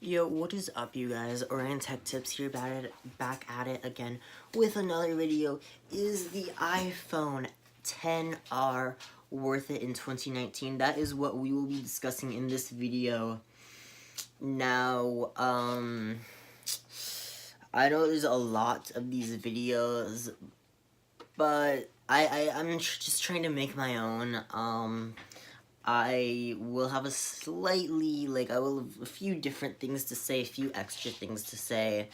Yo, what is up, you guys? Orion Tech Tips here, back at it again with another video. Is the iPhone XR worth it in 2019? That is what we will be discussing in this video. Now, I know there's a lot of these videos, but I'm just trying to make my own. I will have a few different things to say, a few extra things to say.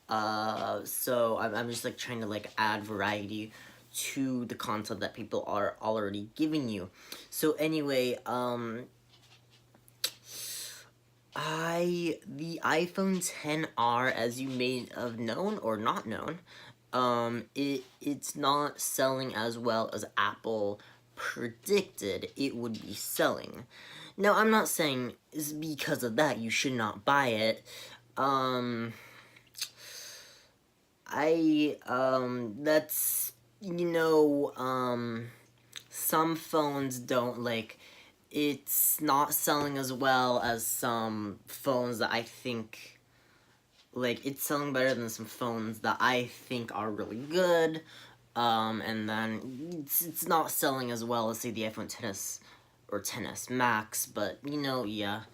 So I'm just trying to add variety to the content that people are already giving you. So anyway, the iPhone XR, as you may have known or not known, it's not selling as well as Apple predicted it would be selling. Now, I'm not saying it's because of that you should not buy it. That's, some phones don't, it's not selling as well as some phones that I think, it's selling better than some phones that I think are really good. And then it's not selling as well as, say, the iPhone XS or XS Max, but, yeah.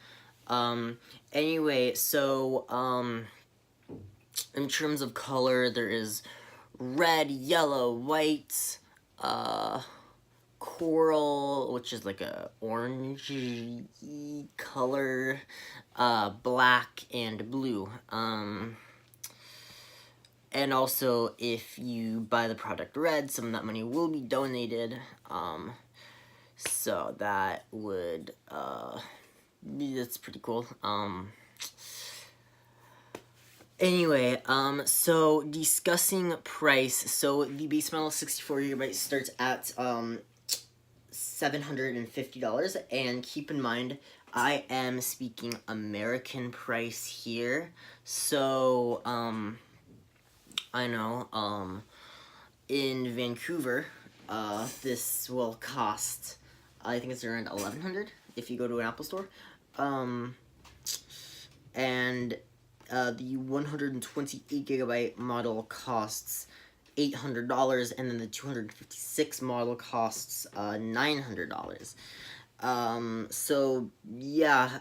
Anyway, so, in terms of color, there is red, yellow, white, coral, which is like a orangey color, black, and blue. And also, if you buy the product red, some of that money will be donated. So that would, that's pretty cool. Anyway, so discussing price. So the base model 64GB starts at, $750, and keep in mind, I am speaking American price here. So, I know, in Vancouver, this will cost, I think it's around $1,100 if you go to an Apple store. And the 128GB model costs $800, and then the 256 model costs $900. So yeah,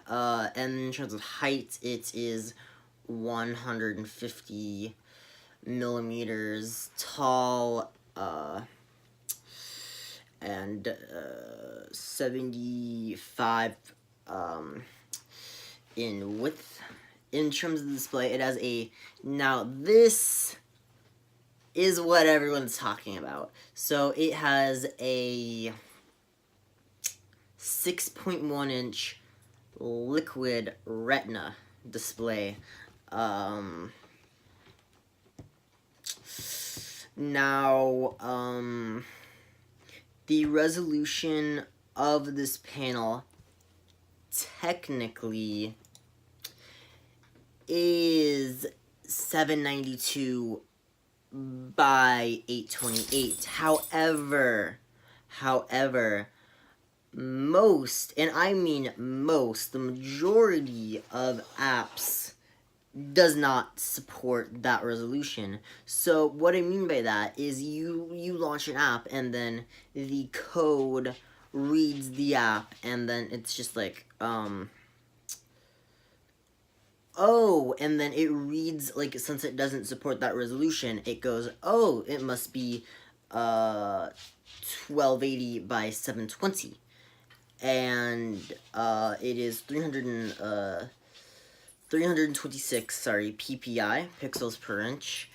and in terms of height, it is 150 millimeters tall, and 75 in width. In terms of the display, it has a, now this is what everyone's talking about. So it has a 6.1 inch liquid Retina display. Now, the resolution of this panel technically is 792 by 828. However, most, and I mean most, the majority of apps does not support that resolution. So what I mean by that is you launch an app, and then the code reads the app, and then it's just like, oh, and then it reads, since it doesn't support that resolution, it goes, oh, it must be 1280 by 720. And it is 326, PPI, pixels per inch.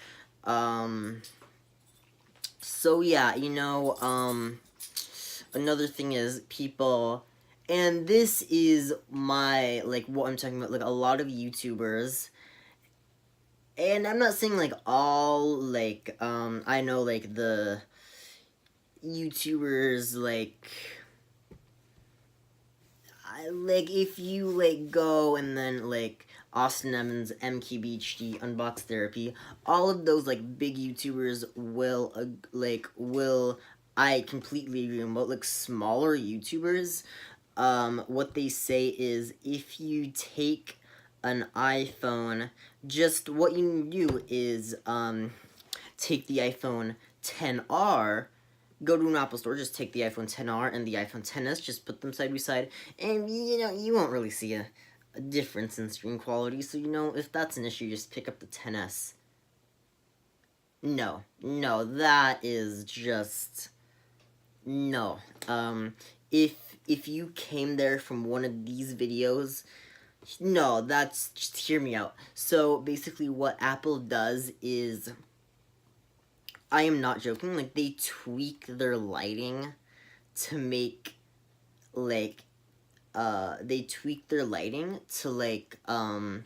So yeah, another thing is people, and this is my, what I'm talking about, a lot of YouTubers, and I'm not saying, all, I know, the YouTubers, if you, go and then, Austin Evans, MKBHD, Unbox Therapy, all of those, big YouTubers will, I completely agree on, but, smaller YouTubers, what they say is, if you take an iPhone, just what you do is take the iPhone 10R, go to an Apple store, just take the iPhone 10R and the iPhone 10s, just put them side by side, and you won't really see a difference in screen quality. So if that's an issue, just pick up the 10s. No, that is just no. If you came there from one of these videos, no, just hear me out. So basically, what Apple does is, I am not joking. Like, they tweak their lighting to make they tweak their lighting to and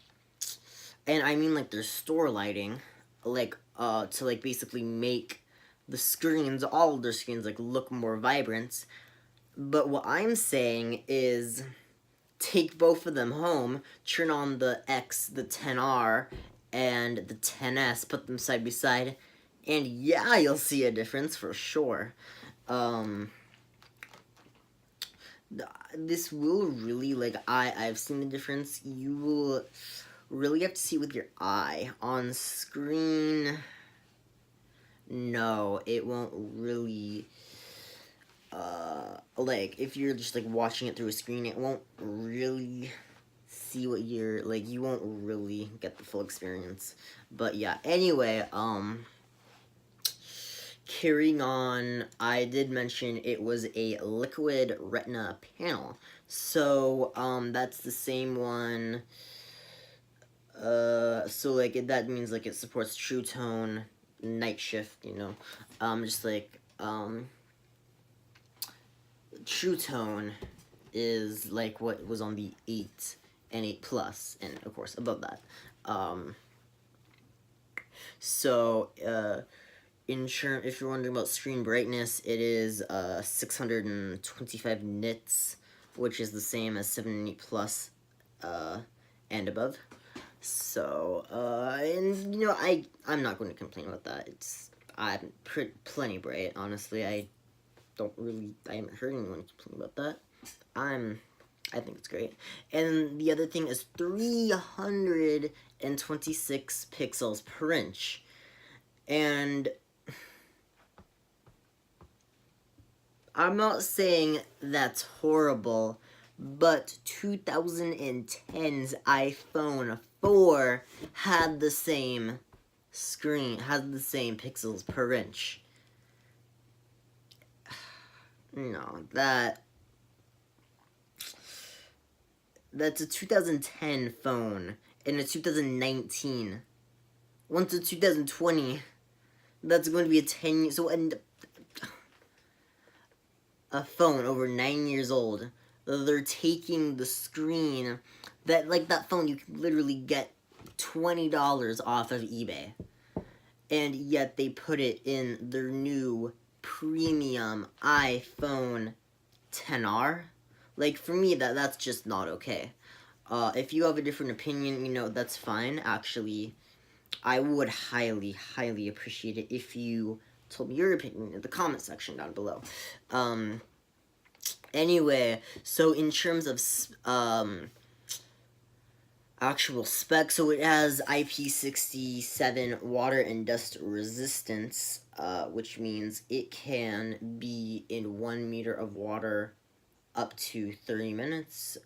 I mean their store lighting, to basically make the screens, all of their screens, look more vibrant. But what I'm saying is, take both of them home, turn on the 10R, and the 10S, put them side by side, and yeah, you'll see a difference for sure. This will really, I've seen the difference. You will really have to see with your eye. On screen, no, it won't really, if you're just, watching it through a screen, it won't really see what you're, you won't really get the full experience. But yeah, anyway, carrying on, I did mention it was a liquid Retina panel. So, that's the same one. So, that means, it supports True Tone, Night Shift, True Tone is, what was on the 8 and 8 Plus, and, of course, above that. So, if you're wondering about screen brightness, it is 625 nits, which is the same as 7 and 8 Plus and above. So, and I'm not going to complain about that. I'm plenty bright, honestly. I haven't heard anyone complain about that. I think it's great. And the other thing is 326 pixels per inch. And I'm not saying that's horrible, but 2010's iPhone 4 had the same pixels per inch. No, that's a 2010 phone and a 2019. Once it's 2020, that's going to be a 10 years. So, and a phone over 9 years old, they're taking the screen that phone you can literally get $20 off of eBay, and yet they put it in their new premium iPhone 10R. For me, that's just not okay. If you have a different opinion, that's fine. Actually, I would highly, highly appreciate it if you told me your opinion in the comment section down below. Anyway, so in terms of actual specs, so it has IP67 water and dust resistance, which means it can be in 1 meter of water up to 30 minutes.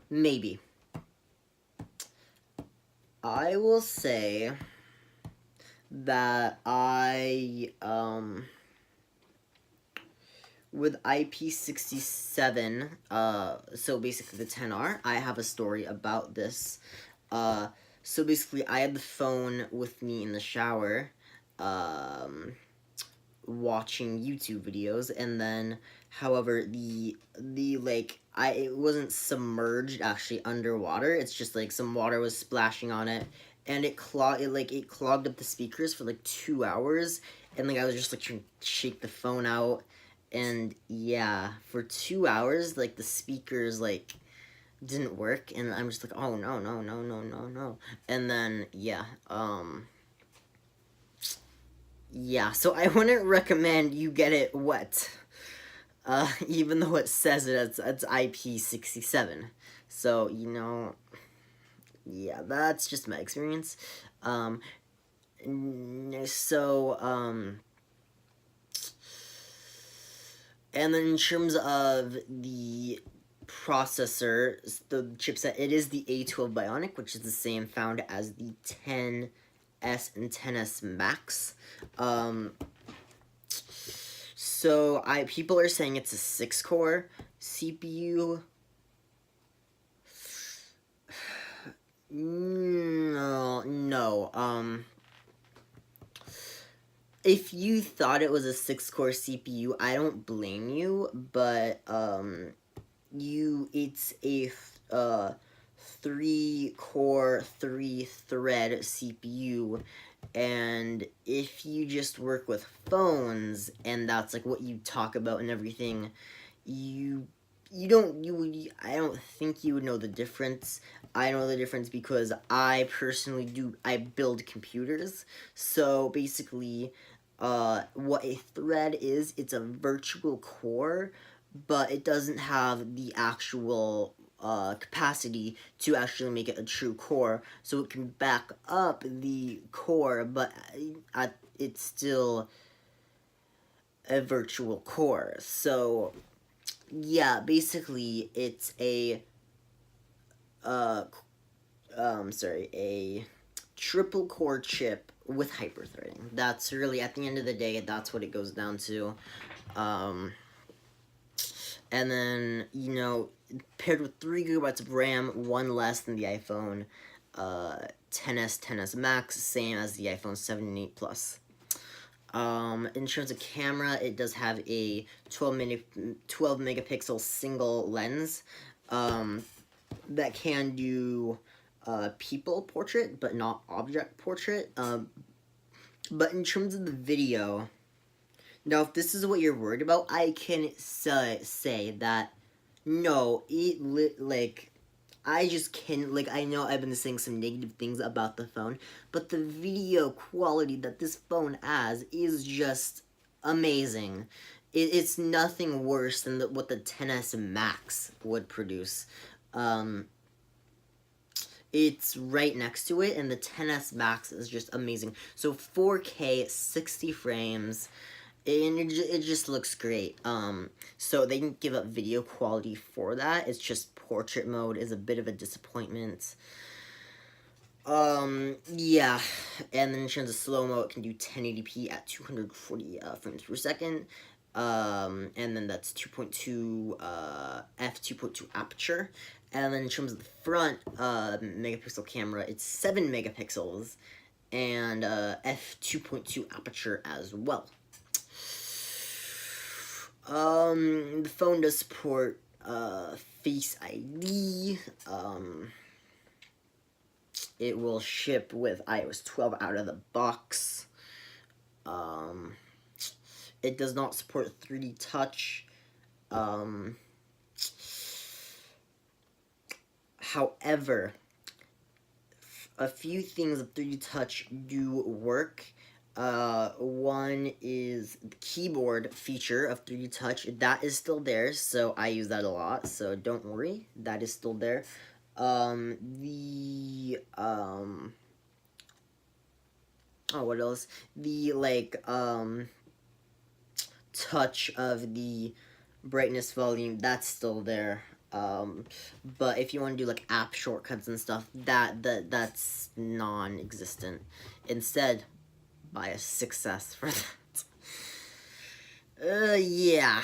Maybe. I will say that with IP67, so basically the 10R, I have a story about this. So basically, I had the phone with me in the shower, watching YouTube videos, and then, however, it wasn't submerged actually underwater. It's just some water was splashing on it, and it clogged up the speakers for 2 hours, and I was just trying to shake the phone out, and yeah, for 2 hours the speakers didn't work, and I'm just oh no, no, no, no, no, no, and then yeah, Yeah, so I wouldn't recommend you get it wet. Even though it says it's IP67. So, yeah, that's just my experience. Um, so, and then in terms of the processor, the chipset, it is the A12 Bionic, which is the same found as the 10S and 10S Max. So people are saying it's a 6-core CPU. No. If you thought it was a 6-core CPU, I don't blame you, but it's a 3-core, 3-thread CPU, and if you just work with phones and that's like what you talk about and everything, I don't think you would know the difference. I know the difference because I personally I build computers. So basically, what a thread is, it's a virtual core, but it doesn't have the actual capacity to actually make it a true core. So it can back up the core, but it's still a virtual core. So yeah, basically it's a a triple core chip with hyperthreading. That's really, at the end of the day, that's what it goes down to. And then, paired with 3 gigabytes of RAM, one less than the iPhone 10s, 10s Max, same as the iPhone 7 and 8 Plus. In terms of camera, it does have a 12 megapixel single lens that can do people portrait, but not object portrait. But in terms of the video, now if this is what you're worried about, I can say that no, I just can't, I know I've been saying some negative things about the phone, but the video quality that this phone has is just amazing. It's nothing worse than what the 10s Max would produce. It's right next to it, and the 10s Max is just amazing. So 4K, 60 frames, and it just looks great. So they didn't give up video quality for that. It's just portrait mode is a bit of a disappointment. Yeah, and then in terms of slow-mo, it can do 1080p at 240 frames per second. And then that's 2.2 f2.2 aperture. And then in terms of the front megapixel camera, it's 7 megapixels and f2.2 aperture as well. The phone does support Face ID. It will ship with iOS 12 out of the box. It does not support 3D touch. However, a few things of 3D touch do work. One is the keyboard feature of 3D touch. That is still there, so I use that a lot, so don't worry. That is still there. Oh, what else? The, touch of the brightness volume, that's still there. But if you want to do, app shortcuts and stuff, that's non-existent. Instead, buy a 6S for that. Yeah.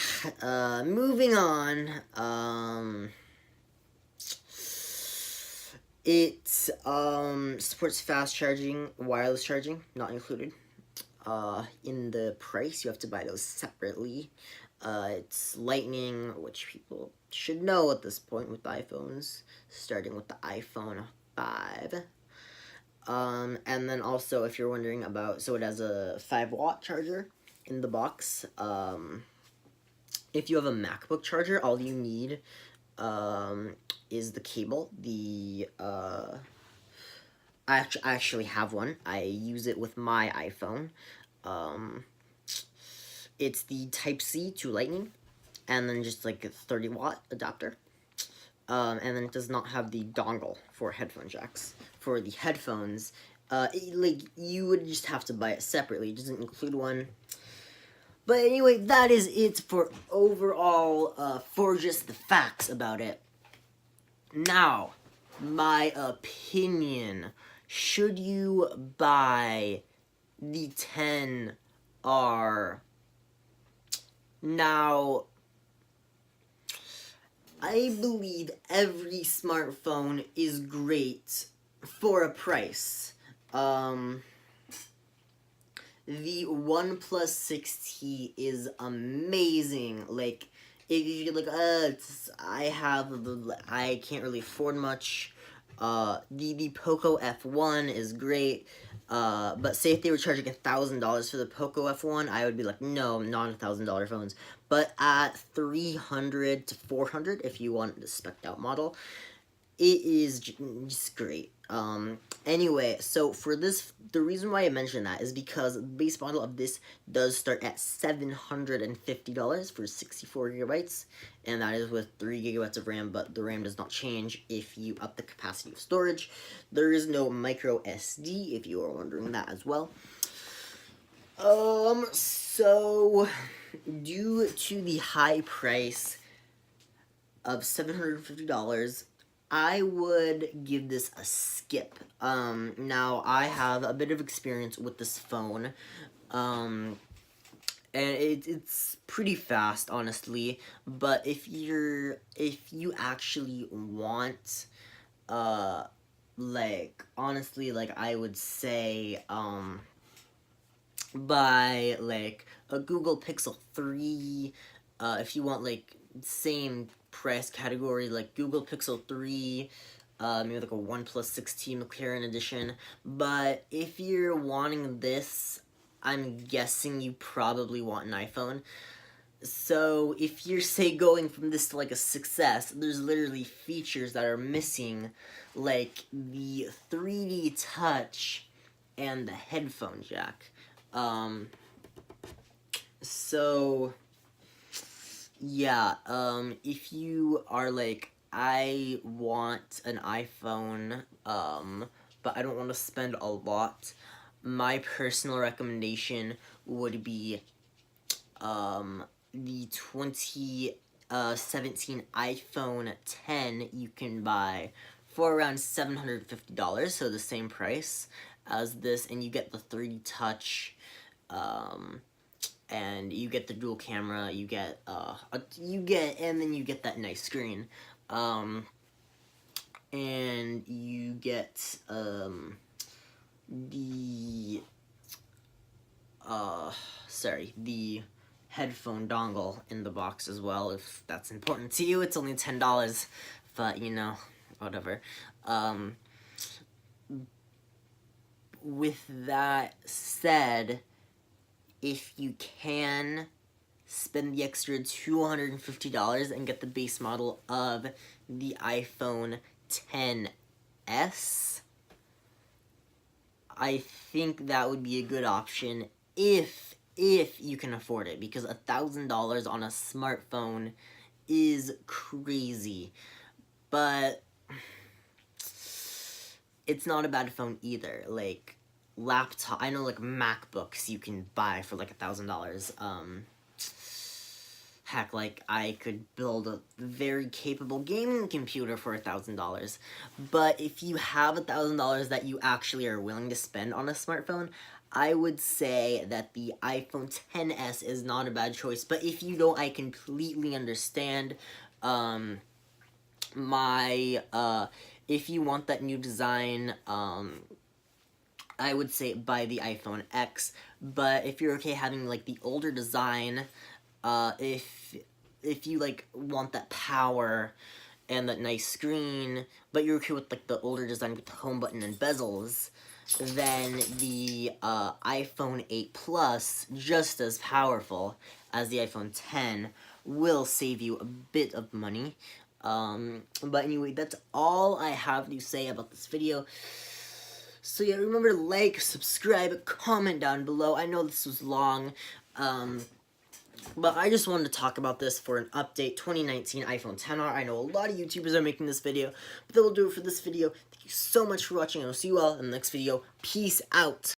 Moving on. It supports fast charging, wireless charging, not included. In the price, you have to buy those separately. It's Lightning, which people should know at this point with iPhones, starting with the iPhone 5. And then also, if you're wondering about, so it has a 5-watt charger in the box. If you have a MacBook charger, all you need is the cable. I actually have one. I use it with my iPhone. It's the Type-C to Lightning, and then just like a 30-watt adapter. And then it does not have the dongle for headphone jacks. For the headphones, like, you would just have to buy it separately. It doesn't include one. But anyway, that is it for overall, for just the facts about it. Now, my opinion. Should you buy the 10R? Now, I believe every smartphone is great for a price. The OnePlus 6T is amazing. Like, if you're like, I can't really afford much. The Poco F1 is great. But say if they were charging $1,000 for the Poco F1, I would be like, no, not $1,000 phones. But at $300 to $400, if you want the spec'd out model, it is just great. Anyway, so for this, the reason why I mentioned that is because the base model of this does start at $750 for 64 gigabytes, and that is with 3 gigabytes of RAM, but the RAM does not change if you up the capacity of storage. There is no micro SD, if you are wondering that as well. So, due to the high price of $750, I would give this a skip. Now, I have a bit of experience with this phone, and it's pretty fast, honestly, but if you actually want, like, honestly, like, I would say, buy, like, a Google Pixel 3, if you want, like, same price category, like Google Pixel 3, maybe like a OnePlus 6T McLaren edition. But if you're wanting this, I'm guessing you probably want an iPhone. So if you're, say, going from this to like a 6S, there's literally features that are missing, like the 3D touch and the headphone jack. So yeah, if you are like, I want an iPhone, but I don't want to spend a lot, my personal recommendation would be, the 2017 iPhone 10 you can buy for around $750, so the same price as this, and you get the 3D touch, and you get the dual camera, you get, and then you get that nice screen, and you get, the headphone dongle in the box as well, if that's important to you. It's only $10, but, you know, whatever. With that said, if you can spend the extra $250 and get the base model of the iPhone XS, I think that would be a good option if you can afford it, because $1,000 on a smartphone is crazy. But it's not a bad phone either. Like, laptop, I know, like, MacBooks you can buy for like $1,000. Heck, like, I could build a very capable gaming computer for $1,000. But if you have $1,000 that you actually are willing to spend on a smartphone, I would say that the iPhone XS is not a bad choice. But if you don't, I completely understand. If you want that new design, I would say buy the iPhone X. But if you're okay having, like, the older design, if you, like, want that power and that nice screen, but you're okay with, like, the older design with the home button and bezels, then the iPhone 8 Plus, just as powerful as the iPhone 10, will save you a bit of money. But anyway, that's all I have to say about this video. So yeah, remember to like, subscribe, comment down below. I know this was long, but I just wanted to talk about this for an update. 2019 iPhone XR. I know a lot of YouTubers are making this video, but that will do it for this video. Thank you so much for watching, and I'll see you all in the next video. Peace out.